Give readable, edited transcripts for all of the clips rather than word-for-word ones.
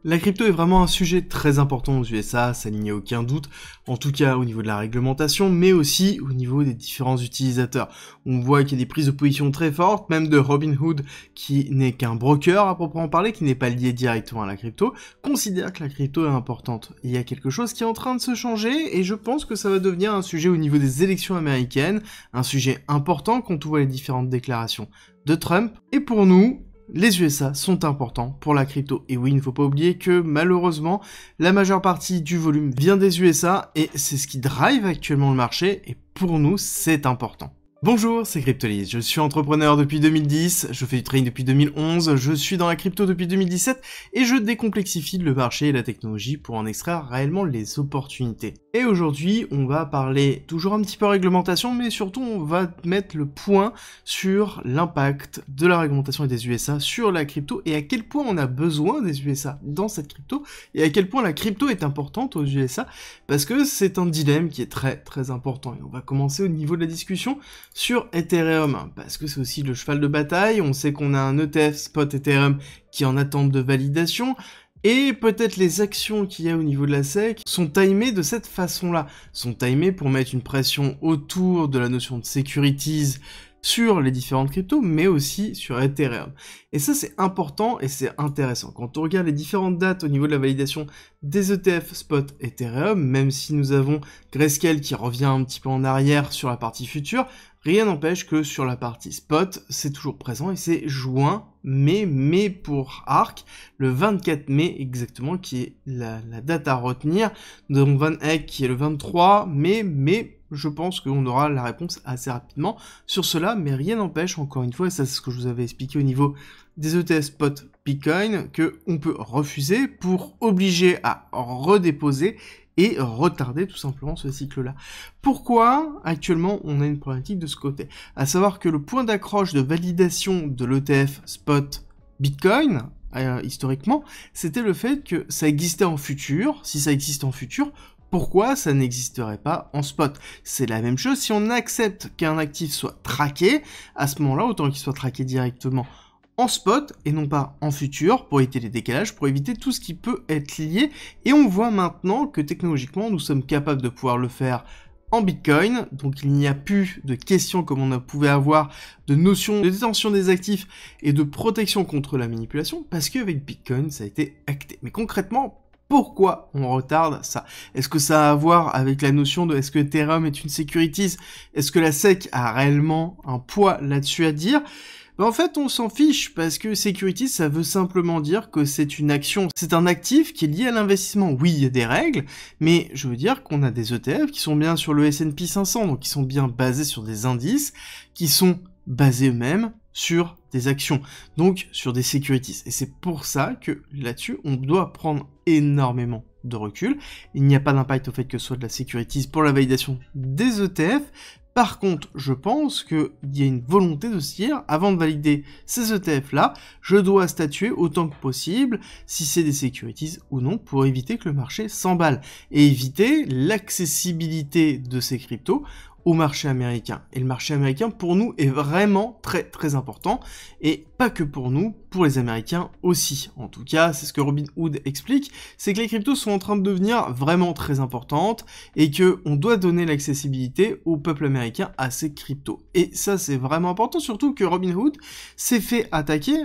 La crypto est vraiment un sujet très important aux USA, ça n'y a aucun doute, en tout cas au niveau de la réglementation, mais aussi au niveau des différents utilisateurs. On voit qu'il y a des prises de position très fortes, même de Robinhood, qui n'est qu'un broker à proprement parler, qui n'est pas lié directement à la crypto, considère que la crypto est importante. Il y a quelque chose qui est en train de se changer, et je pense que ça va devenir un sujet au niveau des élections américaines, un sujet important quand on voit les différentes déclarations de Trump, et pour nous, les USA sont importants pour la crypto. Et oui, il ne faut pas oublier que malheureusement, la majeure partie du volume vient des USA et c'est ce qui drive actuellement le marché et pour nous, c'est important. Bonjour, c'est Cryptolyse, je suis entrepreneur depuis 2010, je fais du trading depuis 2011, je suis dans la crypto depuis 2017 et je décomplexifie le marché et la technologie pour en extraire réellement les opportunités. Et aujourd'hui, on va parler toujours un petit peu réglementation, mais surtout on va mettre le point sur l'impact de la réglementation et des USA sur la crypto et à quel point on a besoin des USA dans cette crypto et à quel point la crypto est importante aux USA parce que c'est un dilemme qui est très important. Et on va commencer au niveau de la discussion sur Ethereum, parce que c'est aussi le cheval de bataille, on sait qu'on a un ETF spot Ethereum qui est en attente de validation, et peut-être les actions qu'il y a au niveau de la SEC sont timées de cette façon-là, sont timées pour mettre une pression autour de la notion de securities sur les différentes cryptos, mais aussi sur Ethereum. Et ça, c'est important et c'est intéressant. Quand on regarde les différentes dates au niveau de la validation des ETF spot Ethereum, même si nous avons Grayscale qui revient un petit peu en arrière sur la partie future, rien n'empêche que sur la partie spot, c'est toujours présent et c'est juin, mai pour ARK, le 24 mai exactement, qui est la date à retenir. Nous avons Van Eck qui est le 23 mai, mais je pense qu'on aura la réponse assez rapidement sur cela, mais rien n'empêche, encore une fois, et ça c'est ce que je vous avais expliqué au niveau des ETF spot Bitcoin, qu'on peut refuser pour obliger à redéposer et retarder tout simplement ce cycle-là. Pourquoi actuellement on a une problématique de ce côté? À savoir que le point d'accroche de validation de l'ETF spot Bitcoin, historiquement, c'était le fait que ça existait en futur. Si ça existe en futur, pourquoi ça n'existerait pas en spot? C'est la même chose si on accepte qu'un actif soit traqué, à ce moment-là, autant qu'il soit traqué directement en spot et non pas en futur pour éviter les décalages, pour éviter tout ce qui peut être lié. Et on voit maintenant que technologiquement, nous sommes capables de pouvoir le faire en Bitcoin, donc il n'y a plus de questions comme on pouvait avoir de notion de détention des actifs et de protection contre la manipulation, parce qu'avec Bitcoin, ça a été acté. Mais concrètement, pourquoi on retarde ça? Est-ce que ça a à voir avec la notion de est-ce que Ethereum est une securities? Est-ce que la SEC a réellement un poids là-dessus à dire? En fait, on s'en fiche parce que securities, ça veut simplement dire que c'est une action, c'est un actif qui est lié à l'investissement. Oui, il y a des règles, mais je veux dire qu'on a des ETF qui sont bien sur le S&P 500, donc qui sont bien basés sur des indices, qui sont basés eux-mêmes sur des actions, donc sur des securities. Et c'est pour ça que là-dessus, on doit prendre énormément de recul. Il n'y a pas d'impact au fait que ce soit de la securities pour la validation des ETF. Par contre, je pense qu'il y a une volonté de se dire, avant de valider ces ETF-là, je dois statuer autant que possible si c'est des securities ou non pour éviter que le marché s'emballe et éviter l'accessibilité de ces cryptos au marché américain. Et le marché américain, pour nous, est vraiment très important, et pas que pour nous, pour les Américains aussi. En tout cas, c'est ce que Robinhood explique, c'est que les cryptos sont en train de devenir vraiment très importantes, et que on doit donner l'accessibilité au peuple américain à ces cryptos. Et ça, c'est vraiment important, surtout que Robinhood s'est fait attaquer,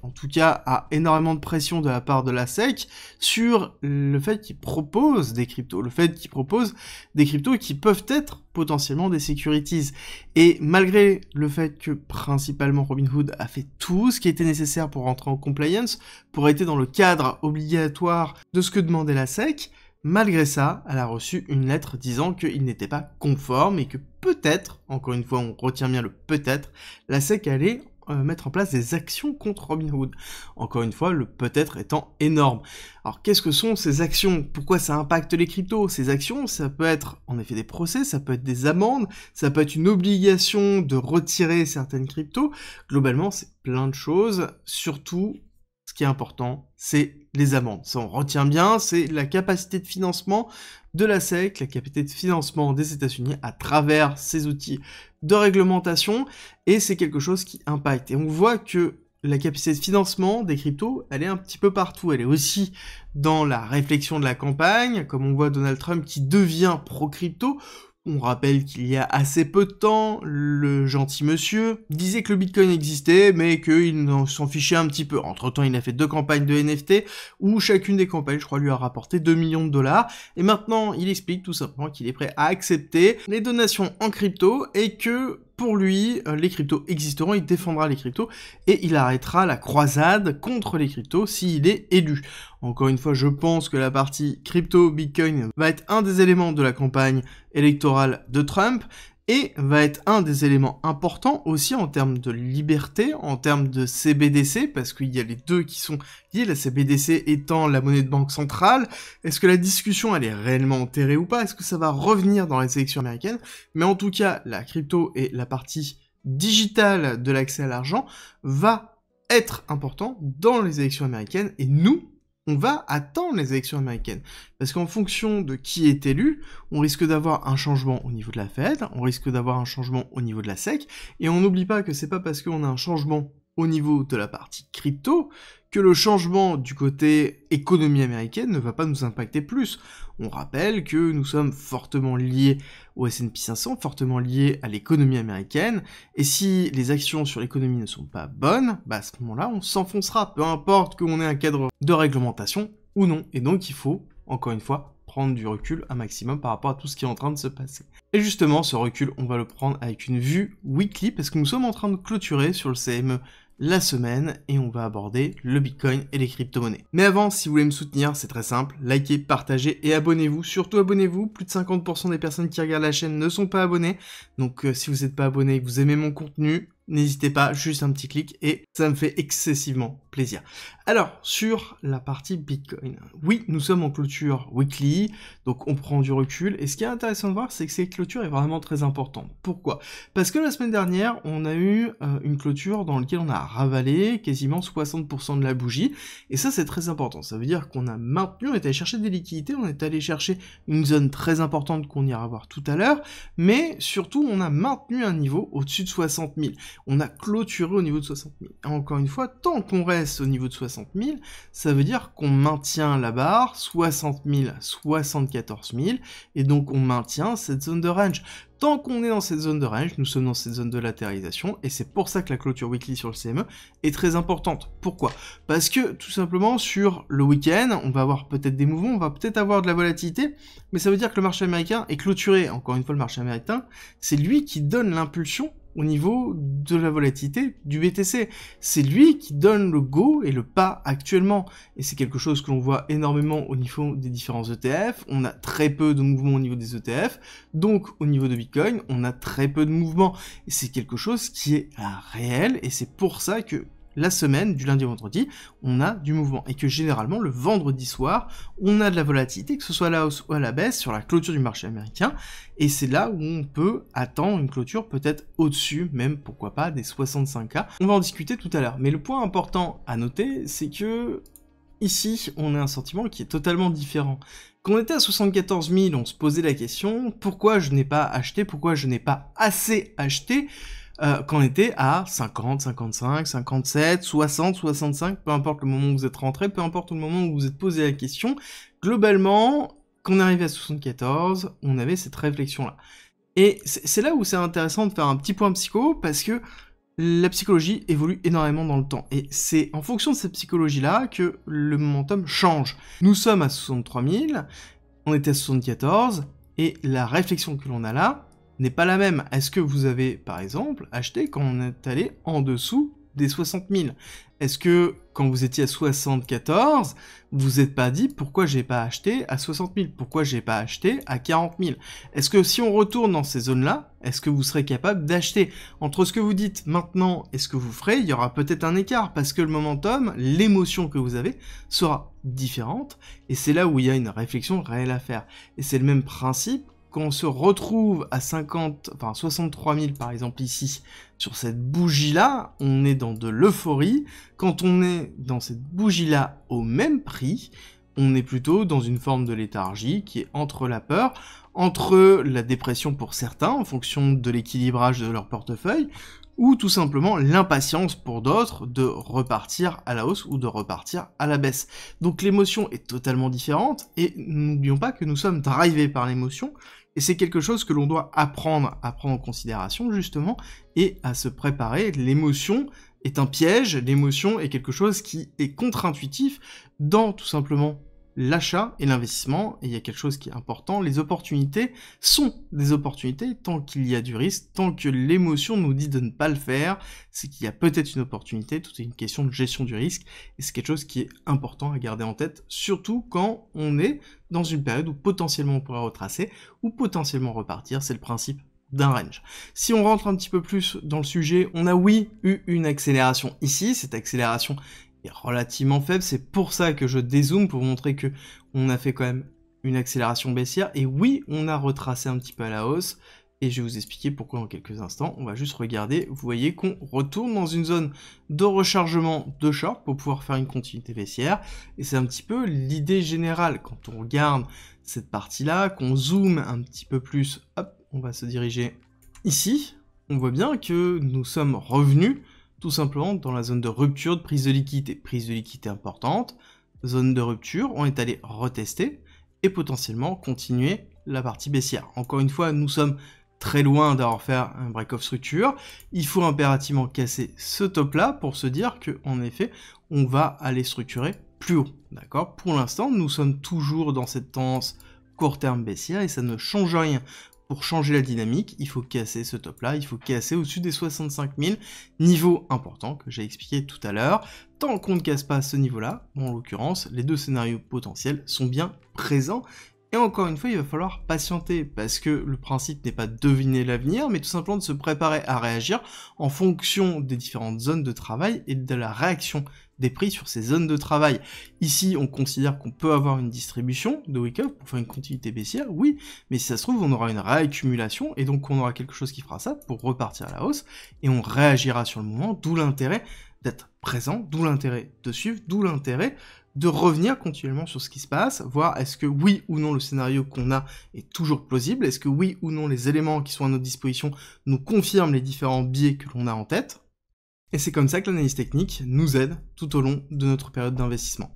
en tout cas, a énormément de pression de la part de la SEC sur le fait qu'ils proposent des cryptos, le fait qu'ils proposent des cryptos qui peuvent être potentiellement des securities. Et malgré le fait que principalement Robinhood a fait tout ce qui était nécessaire pour rentrer en compliance, pour être dans le cadre obligatoire de ce que demandait la SEC, malgré ça, elle a reçu une lettre disant qu'il n'était pas conforme et que peut-être, encore une fois on retient bien le peut-être, la SEC allait mettre en place des actions contre Robinhood. Encore une fois, le peut-être étant énorme. Alors, qu'est-ce que sont ces actions? Pourquoi ça impacte les cryptos? Ces actions, ça peut être en effet des procès, ça peut être des amendes, ça peut être une obligation de retirer certaines cryptos. Globalement, c'est plein de choses. Surtout, ce qui est important, c'est les amendes. Ça, on retient bien, c'est la capacité de financement de la SEC, la capacité de financement des États-Unis à travers ces outils de réglementation, et c'est quelque chose qui impacte. Et on voit que la capacité de financement des cryptos, elle est un petit peu partout. Elle est aussi dans la réflexion de la campagne, comme on voit Donald Trump qui devient pro-crypto. On rappelle qu'il y a assez peu de temps, le gentil monsieur disait que le Bitcoin existait, mais qu'il s'en fichait un petit peu. Entre-temps, il a fait 2 campagnes de NFT, où chacune des campagnes, je crois, lui a rapporté 2 millions de dollars. Et maintenant, il explique tout simplement qu'il est prêt à accepter les donations en crypto, et que pour lui, les cryptos existeront, il défendra les cryptos, et il arrêtera la croisade contre les cryptos s'il est élu. Encore une fois, je pense que la partie crypto Bitcoin va être un des éléments de la campagne électorale de Trump, et va être un des éléments importants aussi en termes de liberté, en termes de CBDC, parce qu'il y a les deux qui sont liés, la CBDC étant la monnaie de banque centrale. Est-ce que la discussion elle est réellement enterrée ou pas? Est-ce que ça va revenir dans les élections américaines? Mais en tout cas, la crypto et la partie digitale de l'accès à l'argent va être important dans les élections américaines, et nous, on va attendre les élections américaines. Parce qu'en fonction de qui est élu, on risque d'avoir un changement au niveau de la Fed, on risque d'avoir un changement au niveau de la SEC, et on n'oublie pas que c'est pas parce qu'on a un changement au niveau de la partie crypto que le changement du côté économie américaine ne va pas nous impacter plus. On rappelle que nous sommes fortement liés au S&P 500, fortement liés à l'économie américaine, et si les actions sur l'économie ne sont pas bonnes, bah à ce moment-là, on s'enfoncera, peu importe qu'on ait un cadre de réglementation ou non. Et donc il faut, encore une fois, prendre du recul un maximum par rapport à tout ce qui est en train de se passer. Et justement, ce recul, on va le prendre avec une vue weekly, parce que nous sommes en train de clôturer sur le CME la semaine, et on va aborder le Bitcoin et les crypto-monnaies. Mais avant, si vous voulez me soutenir, c'est très simple, likez, partagez et abonnez-vous. Surtout abonnez-vous, plus de 50% des personnes qui regardent la chaîne ne sont pas abonnées, donc si vous n'êtes pas abonné et que vous aimez mon contenu, n'hésitez pas, juste un petit clic, et ça me fait excessivement plaisir. Alors, sur la partie Bitcoin, oui, nous sommes en clôture weekly, donc on prend du recul, et ce qui est intéressant de voir, c'est que cette clôture est vraiment très importante. Pourquoi? Parce que la semaine dernière, on a eu une clôture dans laquelle on a ravalé quasiment 60% de la bougie, et ça c'est très important. Ça veut dire qu'on a maintenu, on est allé chercher des liquidités, on est allé chercher une zone très importante qu'on ira voir tout à l'heure, mais surtout on a maintenu un niveau au-dessus de 60 000. On a clôturé au niveau de 60 000. Et encore une fois, tant qu'on reste au niveau de 60 000, ça veut dire qu'on maintient la barre 60 000, 74 000, et donc on maintient cette zone de range. Tant qu'on est dans cette zone de range, nous sommes dans cette zone de latéralisation, et c'est pour ça que la clôture weekly sur le CME est très importante. Pourquoi? Parce que, tout simplement, sur le week-end, on va avoir peut-être des mouvements, on va peut-être avoir de la volatilité, mais ça veut dire que le marché américain est clôturé. Encore une fois, le marché américain, c'est lui qui donne l'impulsion au niveau de la volatilité du BTC. C'est lui qui donne le go et le pas actuellement. Et c'est quelque chose que l'on voit énormément au niveau des différents ETF. On a très peu de mouvements au niveau des ETF. Donc, au niveau de Bitcoin, on a très peu de mouvements. Et c'est quelque chose qui est réel. Et c'est pour ça que la semaine, du lundi au vendredi, on a du mouvement. Et que généralement, le vendredi soir, on a de la volatilité, que ce soit à la hausse ou à la baisse, sur la clôture du marché américain. Et c'est là où on peut attendre une clôture peut-être au-dessus, même pourquoi pas, des 65K. On va en discuter tout à l'heure. Mais le point important à noter, c'est que ici, on a un sentiment qui est totalement différent. Quand on était à 74 000, on se posait la question, pourquoi je n'ai pas acheté, pourquoi je n'ai pas assez acheté quand on était à 50, 55, 57, 60, 65, peu importe le moment où vous êtes rentré, peu importe le moment où vous êtes posé la question, globalement, quand on est arrivé à 74, on avait cette réflexion-là. Et c'est là où c'est intéressant de faire un petit point psycho, parce que la psychologie évolue énormément dans le temps. Et c'est en fonction de cette psychologie-là que le momentum change. Nous sommes à 63 000, on était à 74, et la réflexion que l'on a là n'est pas la même. Est-ce que vous avez, par exemple, acheté quand on est allé en dessous des 60 000? Est-ce que, quand vous étiez à 74, vous vous êtes pas dit, pourquoi j'ai pas acheté à 60 000? Pourquoi j'ai pas acheté à 40 000? Est-ce que si on retourne dans ces zones-là, est-ce que vous serez capable d'acheter? Entre ce que vous dites maintenant et ce que vous ferez, il y aura peut-être un écart, parce que le momentum, l'émotion que vous avez, sera différente, et c'est là où il y a une réflexion réelle à faire. Et c'est le même principe quand on se retrouve à 63 000 par exemple ici, sur cette bougie-là, on est dans de l'euphorie. Quand on est dans cette bougie-là au même prix, on est plutôt dans une forme de léthargie qui est entre la peur, entre la dépression pour certains, en fonction de l'équilibrage de leur portefeuille, ou tout simplement l'impatience pour d'autres de repartir à la hausse ou de repartir à la baisse. Donc l'émotion est totalement différente, et n'oublions pas que nous sommes drivés par l'émotion, et c'est quelque chose que l'on doit apprendre à prendre en considération justement, et à se préparer. L'émotion est un piège, l'émotion est quelque chose qui est contre-intuitif dans tout simplement l'achat et l'investissement, et il y a quelque chose qui est important, les opportunités sont des opportunités tant qu'il y a du risque, tant que l'émotion nous dit de ne pas le faire, c'est qu'il y a peut-être une opportunité, tout est une question de gestion du risque, et c'est quelque chose qui est important à garder en tête, surtout quand on est dans une période où potentiellement on pourrait retracer, ou potentiellement repartir, c'est le principe d'un range. Si on rentre un petit peu plus dans le sujet, on a oui eu une accélération ici, cette accélération est relativement faible, c'est pour ça que je dézoome, pour vous montrer que on a fait quand même une accélération baissière, et oui, on a retracé un petit peu à la hausse, et je vais vous expliquer pourquoi dans quelques instants. On va juste regarder, vous voyez qu'on retourne dans une zone de rechargement de short pour pouvoir faire une continuité baissière, et c'est un petit peu l'idée générale, quand on regarde cette partie-là, qu'on zoome un petit peu plus, hop, on va se diriger ici, on voit bien que nous sommes revenus tout simplement dans la zone de rupture de prise de liquidité importante, zone de rupture, on est allé retester, et potentiellement continuer la partie baissière. Encore une fois, nous sommes très loin d'avoir fait un break-off structure, il faut impérativement casser ce top-là pour se dire que, en effet, on va aller structurer plus haut, d'accord? Pour l'instant, nous sommes toujours dans cette tendance court terme baissière, et ça ne change rien. Pour changer la dynamique, il faut casser ce top-là, il faut casser au-dessus des 65 000, niveau important que j'ai expliqué tout à l'heure. Tant qu'on ne casse pas ce niveau-là, bon, en l'occurrence, les deux scénarios potentiels sont bien présents. Et encore une fois, il va falloir patienter, parce que le principe n'est pas de deviner l'avenir, mais tout simplement de se préparer à réagir en fonction des différentes zones de travail et de la réaction des prix sur ces zones de travail. Ici, on considère qu'on peut avoir une distribution de wake-up pour faire une continuité baissière, oui, mais si ça se trouve, on aura une réaccumulation, et donc on aura quelque chose qui fera ça pour repartir à la hausse, et on réagira sur le moment, d'où l'intérêt d'être présent, d'où l'intérêt de suivre, d'où l'intérêt de revenir continuellement sur ce qui se passe, voir est-ce que oui ou non le scénario qu'on a est toujours plausible, est-ce que oui ou non les éléments qui sont à notre disposition nous confirment les différents biais que l'on a en tête, et c'est comme ça que l'analyse technique nous aide tout au long de notre période d'investissement.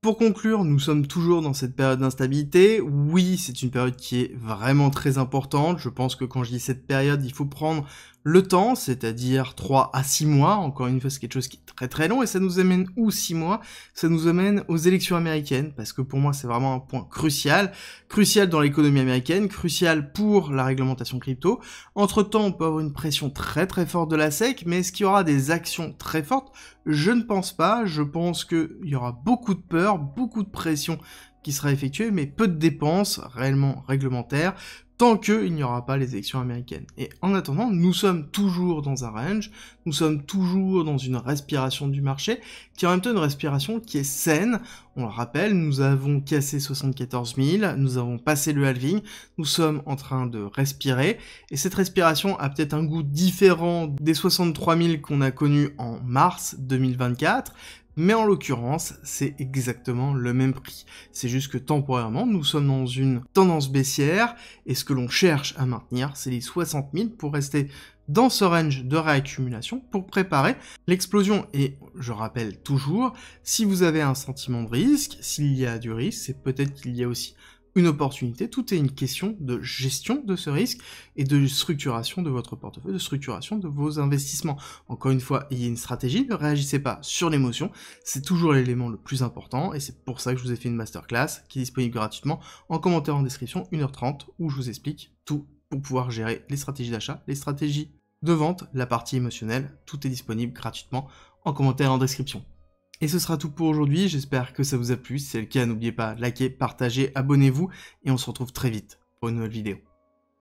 Pour conclure, nous sommes toujours dans cette période d'instabilité. Oui, c'est une période qui est vraiment très importante. Je pense que quand je dis cette période, il faut prendre le temps, c'est-à-dire 3 à 6 mois. Encore une fois, c'est quelque chose qui est très très long, et ça nous amène où 6 mois? Ça nous amène aux élections américaines, parce que pour moi, c'est vraiment un point crucial. Crucial dans l'économie américaine, crucial pour la réglementation crypto. Entre-temps, on peut avoir une pression très très forte de la SEC, mais est-ce qu'il y aura des actions très fortes? Je ne pense pas. Je pense qu'il y aura beaucoup de peur, beaucoup de pression qui sera effectuée, mais peu de dépenses réellement réglementaires, tant qu'il n'y aura pas les élections américaines. Et en attendant, nous sommes toujours dans un range, nous sommes toujours dans une respiration du marché, qui est en même temps une respiration qui est saine. On le rappelle, nous avons cassé 74 000, nous avons passé le halving, nous sommes en train de respirer, et cette respiration a peut-être un goût différent des 63 000 qu'on a connus en mars 2024, mais en l'occurrence, c'est exactement le même prix. C'est juste que temporairement, nous sommes dans une tendance baissière, et ce que l'on cherche à maintenir, c'est les 60 000 pour rester dans ce range de réaccumulation, pour préparer l'explosion. Et je rappelle toujours, si vous avez un sentiment de risque, s'il y a du risque, c'est peut-être qu'il y a aussi une opportunité. Tout est une question de gestion de ce risque et de structuration de votre portefeuille, de structuration de vos investissements. Encore une fois, ayez une stratégie, ne réagissez pas sur l'émotion, c'est toujours l'élément le plus important, et c'est pour ça que je vous ai fait une masterclass qui est disponible gratuitement en commentaire en description, 1h30, où je vous explique tout pour pouvoir gérer les stratégies d'achat, les stratégies de vente, la partie émotionnelle, tout est disponible gratuitement en commentaire en description. Et ce sera tout pour aujourd'hui, j'espère que ça vous a plu. Si c'est le cas, n'oubliez pas de liker, partager, abonnez-vous, et on se retrouve très vite pour une nouvelle vidéo.